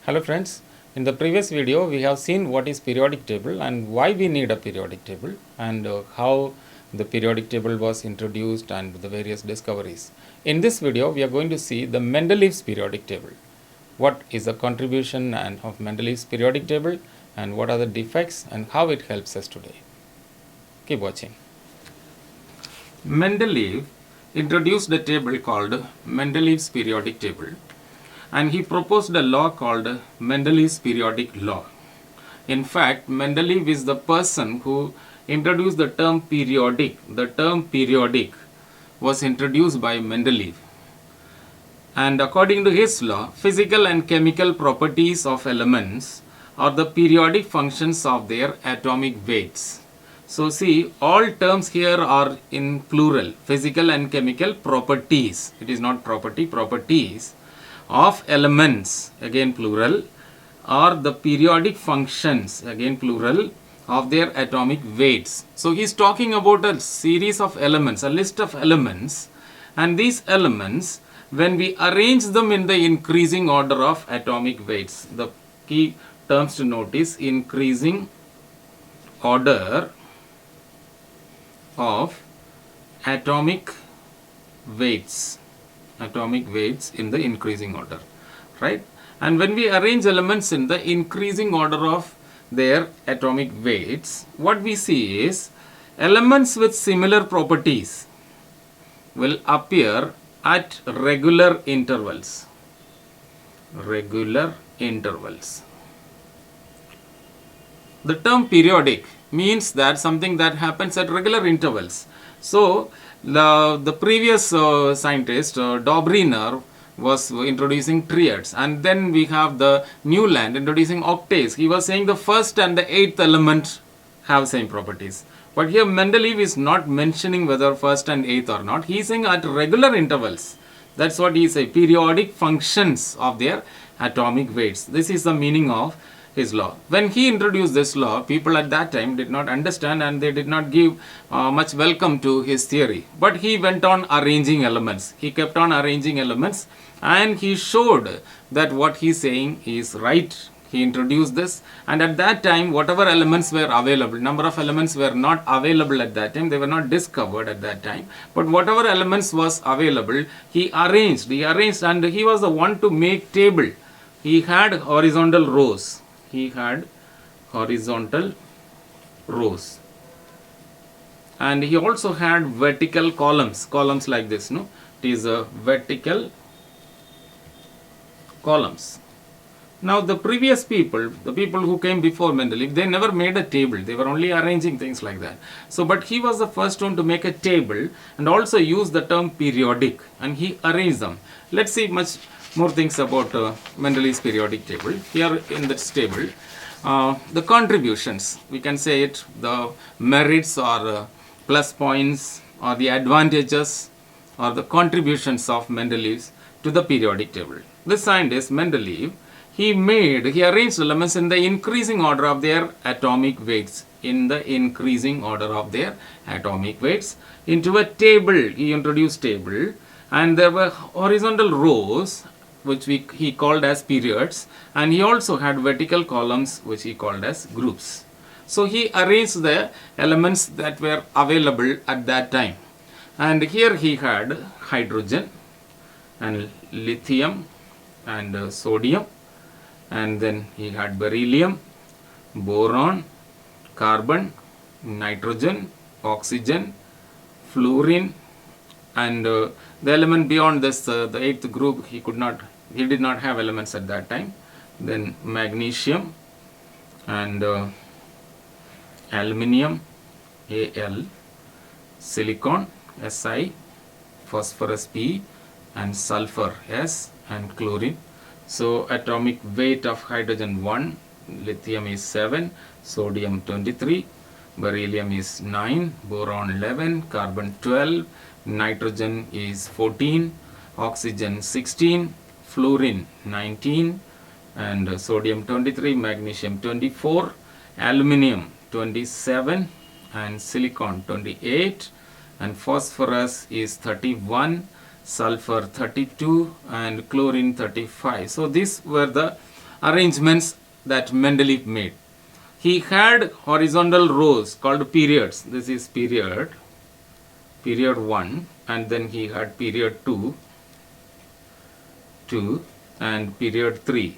Hello friends, in the previous video we have seen what is periodic table and why we need a periodic table and how the periodic table was introduced and the various discoveries. In this video we are going to see the Mendeleev's periodic table. What is the contribution and of Mendeleev's periodic table and what are the defects and how it helps us today. Keep watching. Mendeleev introduced a table called Mendeleev's periodic table, and he proposed a law called Mendeleev's periodic law. In fact, Mendeleev is the person who introduced the term periodic. The term periodic was introduced by Mendeleev. And according to his law, physical and chemical properties of elements are the periodic functions of their atomic weights. So see, all terms here are in plural, physical and chemical properties. It is not property, properties of elements, again plural, are the periodic functions, again plural, of their atomic weights. So he is talking about a series of elements, a list of elements, and these elements, when we arrange them in the increasing order of atomic weights, the key terms to note is increasing order of atomic weights in the increasing order, right? And when we arrange elements in the increasing order of their atomic weights, what we see is elements with similar properties will appear at regular intervals. The term periodic means that something that happens at regular intervals. So the previous scientist, Dobriner, was introducing triads, and then we have the Newland introducing octaves. He was saying the first and the eighth element have same properties. But here Mendeleev is not mentioning whether first and eighth or not. He is saying at regular intervals. That's what he says, periodic functions of their atomic weights. This is the meaning of his law. When he introduced this law, people at that time did not understand and they did not give much welcome to his theory. But he went on arranging elements. He kept on arranging elements and he showed that what he is saying is right. He introduced this, and at that time whatever elements were available, number of elements were not available at that time, they were not discovered at that time, but whatever elements was available, he arranged and he was the one to make table. He had horizontal rows. And he also had vertical columns like this, no? It is a vertical columns. Now the previous people, the people who came before Mendeleev, they never made a table. They were only arranging things like that. So, but he was the first one to make a table and also use the term periodic, and he arranged them. Let's see much more things about Mendeleev's periodic table. Here in this table, the contributions, we can say it, the merits or plus points or the advantages or the contributions of Mendeleev's to the periodic table. This scientist, Mendeleev, he arranged elements in the increasing order of their atomic weights, into a table. He introduced table, and there were horizontal rows which he called as periods, and he also had vertical columns which he called as groups. So he arranged the elements that were available at that time, and here he had hydrogen and lithium and sodium, and then he had beryllium, boron, carbon, nitrogen, oxygen, fluorine, and the element beyond this, the eighth group, he did not have elements at that time. Then magnesium and aluminium, Al, silicon, Si, phosphorus, P, and sulfur, S, and chlorine. So atomic weight of hydrogen 1, lithium is 7, sodium 23, beryllium is 9, boron 11, carbon 12, nitrogen is 14, oxygen 16, fluorine 19, and sodium 23, magnesium 24, aluminium 27, and silicon 28, and phosphorus is 31, sulfur 32 and chlorine 35. So these were the arrangements that Mendeleev made. He had horizontal rows called periods. This is period 1, and then he had period 2, and period 3.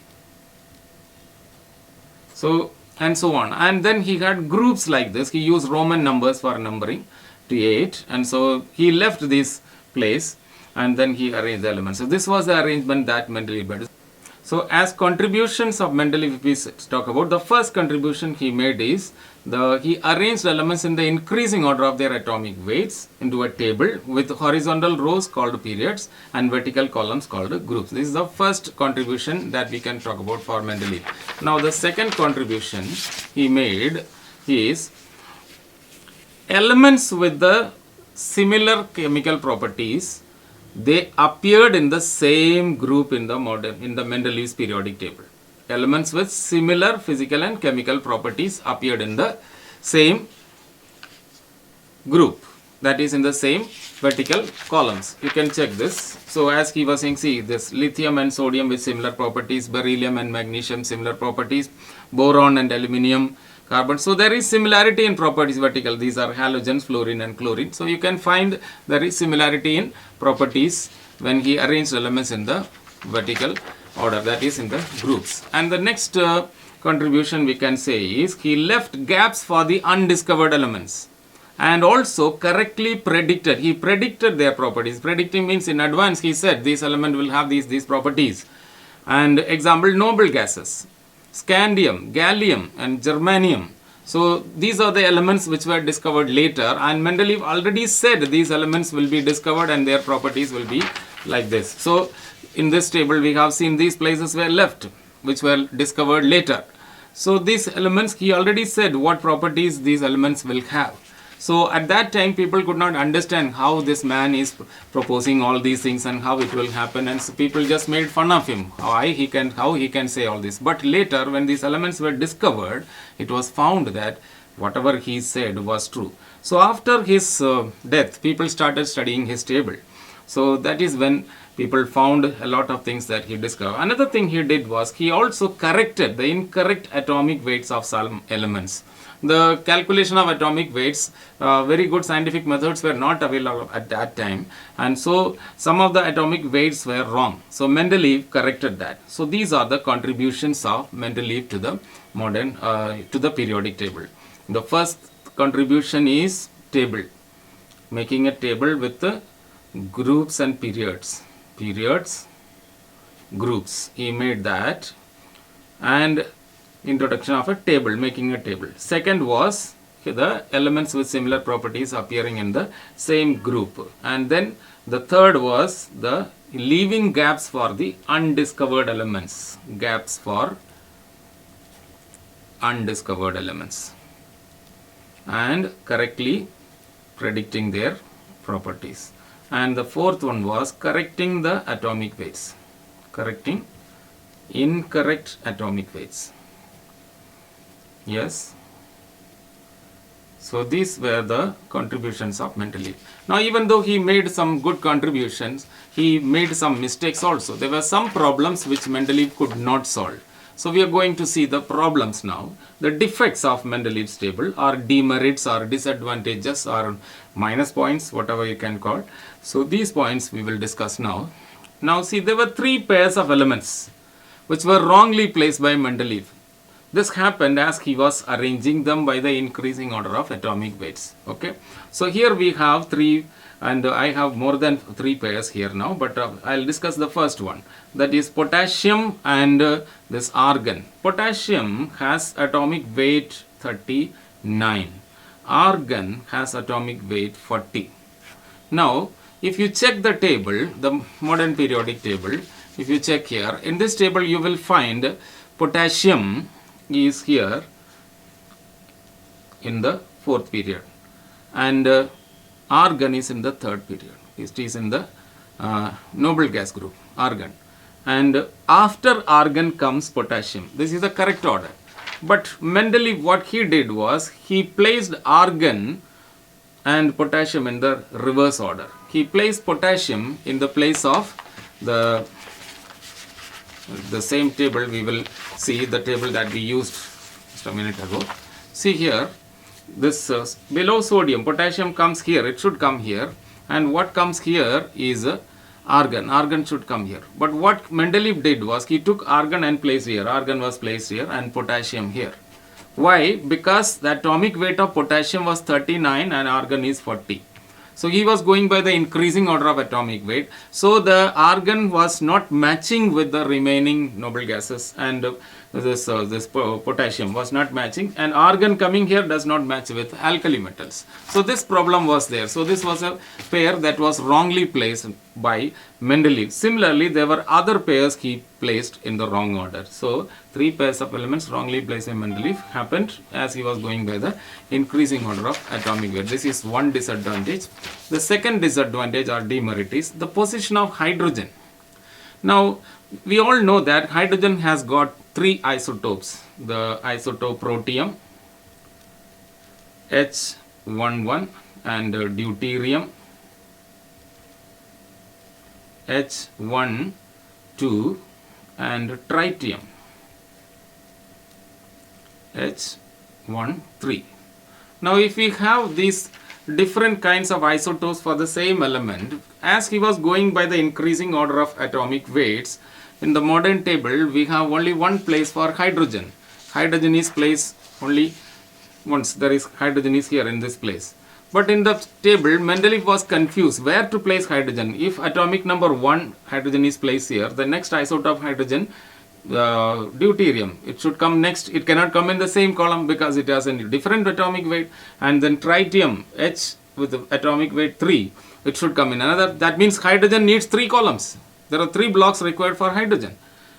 So, and so on. And then he had groups like this. He used Roman numbers for numbering to 8. And so he left this place and then he arranged the elements. So this was the arrangement that Mendeleev made. So as contributions of Mendeleev, if we talk about, the first contribution he made is he arranged elements in the increasing order of their atomic weights into a table with horizontal rows called periods and vertical columns called groups. This is the first contribution that we can talk about for Mendeleev. Now the second contribution he made is elements with the similar chemical properties. They appeared in the same group in the Mendeleev's periodic table. Elements with similar physical and chemical properties appeared in the same group, that is in the same vertical columns. You can check this. So as he was saying, see this lithium and sodium with similar properties, beryllium and magnesium similar properties, boron and aluminium, carbon. So there is similarity in properties vertical. These are halogens, fluorine and chlorine. So you can find there is similarity in properties when he arranged elements in the vertical order, that is in the groups. And the next contribution we can say is he left gaps for the undiscovered elements and also correctly predicted. He predicted their properties. Predicting means in advance he said this element will have these properties. And example, noble gases, scandium, gallium and germanium. So these are the elements which were discovered later, and Mendeleev already said these elements will be discovered and their properties will be like this. So in this table we have seen these places were left which were discovered later. So these elements, he already said what properties these elements will have. So at that time people could not understand how this man is proposing all these things and how it will happen, and so people just made fun of him, how he can say all this. But later when these elements were discovered, it was found that whatever he said was true. So after his death, people started studying his table. So that is when people found a lot of things that he discovered. Another thing he did was he also corrected the incorrect atomic weights of some elements. The calculation of atomic weights, very good scientific methods were not available at that time, and so some of the atomic weights were wrong. So Mendeleev corrected that. So these are the contributions of Mendeleev to the modern to the periodic table. The first contribution is table, making a table with the groups and periods, groups. He made that, and introduction of a table, making a table. Second was the elements with similar properties appearing in the same group. And then the third was the leaving gaps for the undiscovered elements, gaps for undiscovered elements, and correctly predicting their properties. And the fourth one was correcting the atomic weights, correcting incorrect atomic weights. Yes. So these were the contributions of Mendeleev. Now even though he made some good contributions, he made some mistakes also. There were some problems which Mendeleev could not solve. So we are going to see the problems now. The defects of Mendeleev's table, or demerits or disadvantages or minus points, whatever you can call. So these points we will discuss now. Now see, there were 3 pairs of elements which were wrongly placed by Mendeleev. This happened as he was arranging them by the increasing order of atomic weights. Okay. So here we have 3, and I have more than 3 pairs here now, but I'll discuss the first one. That is potassium and this argon. Potassium has atomic weight 39. Argon has atomic weight 40. Now, if you check the table, the modern periodic table, if you check here, in this table you will find potassium is here in the 4th period, and argon is in the 3rd period. It is in the noble gas group, argon, and after argon comes potassium. This is the correct order. But Mendeleev, what he did was he placed argon and potassium in the reverse order. He placed potassium in the place of the the same table, we will see the table that we used just a minute ago. See here, this below sodium, potassium comes here, it should come here, and what comes here is argon. Argon should come here. But what Mendeleev did was he took argon and placed here. Argon was placed here and potassium here. Why? Because the atomic weight of potassium was 39 and argon is 40. So he was going by the increasing order of atomic weight. So the argon was not matching with the remaining noble gases, and this potassium was not matching, and argon coming here does not match with alkali metals. So this problem was there. So this was a pair that was wrongly placed by Mendeleev. Similarly, there were other pairs he placed in the wrong order. So 3 pairs of elements wrongly placed by Mendeleev happened as he was going by the increasing order of atomic weight. This is one disadvantage. The second disadvantage or demerit is the position of hydrogen. Now, we all know that hydrogen has got 3 isotopes. The isotope protium, H11, and deuterium, H12, and tritium, H13. Now, if we have these different kinds of isotopes for the same element, as he was going by the increasing order of atomic weights, in the modern table we have only one place for hydrogen. Hydrogen is placed only once. There is hydrogen is here in this place. But in the table, Mendeleev was confused where to place hydrogen. If atomic number 1 hydrogen is placed here, the next isotope hydrogen, deuterium, it should come next. It cannot come in the same column because it has a different atomic weight. And then tritium, H with the atomic weight 3, it should come in another. That means hydrogen needs 3 columns. There are 3 blocks required for hydrogen.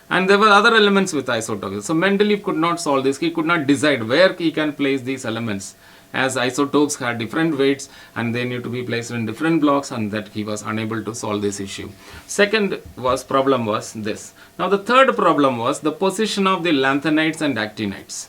And there were other elements with isotopes. So Mendeleev could not solve this. He could not decide where he can place these elements, as isotopes had different weights and they need to be placed in different blocks, and that he was unable to solve this issue. Second problem was this. Now the third problem was the position of the lanthanides and actinides.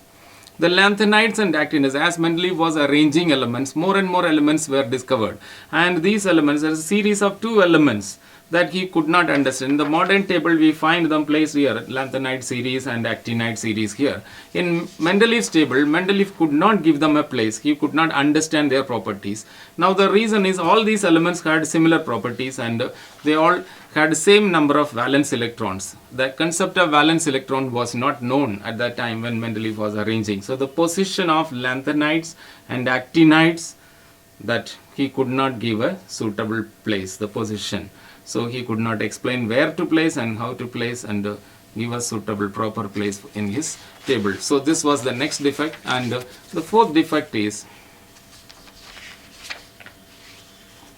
The lanthanides and actinides, as Mendeleev was arranging elements, more and more elements were discovered, and these elements are a series of 2 elements that he could not understand. In the modern table we find them placed here, lanthanide series and actinide series here. In Mendeleev's table, Mendeleev could not give them a place. He could not understand their properties. Now the reason is all these elements had similar properties and they all had same number of valence electrons. The concept of valence electron was not known at that time when Mendeleev was arranging. So the position of lanthanides and actinides, that he could not give a suitable place, the position. So he could not explain where to place and how to place and give a suitable proper place in his table. So this was the next defect. And the fourth defect is,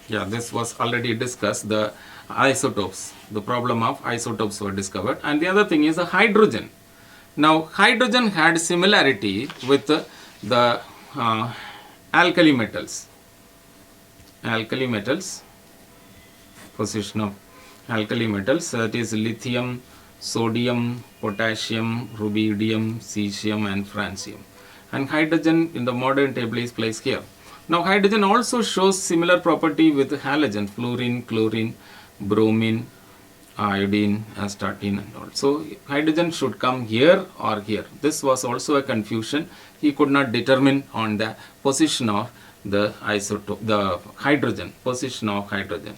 this was already discussed, the isotopes. The problem of isotopes were discovered. And the other thing is the hydrogen. Now hydrogen had similarity with the alkali metals. Alkali metals, position of alkali metals, that is lithium, sodium, potassium, rubidium, cesium and francium. And hydrogen in the modern table is placed here. Now hydrogen also shows similar property with halogen, fluorine, chlorine, bromine, iodine, astatine and all. So hydrogen should come here or here. This was also a confusion. He could not determine on the position of the isotope, the hydrogen, position of hydrogen.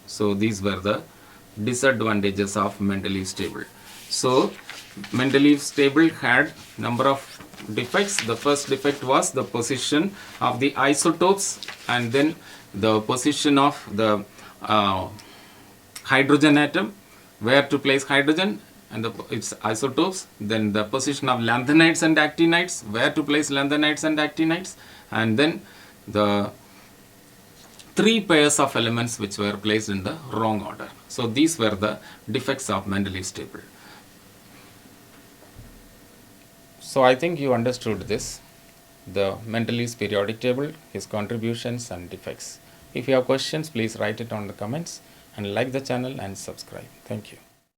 So these were the disadvantages of Mendeleev's table. So Mendeleev's table had number of defects. The first defect was the position of the isotopes, and then the position of the hydrogen atom, where to place hydrogen and its isotopes, then the position of lanthanides and actinides, where to place lanthanides and actinides, and then the 3 pairs of elements which were placed in the wrong order. So these were the defects of Mendeleev's table. So I think you understood this, the Mendeleev's periodic table, his contributions and defects. If you have questions, please write it on the comments and like the channel and subscribe. Thank you.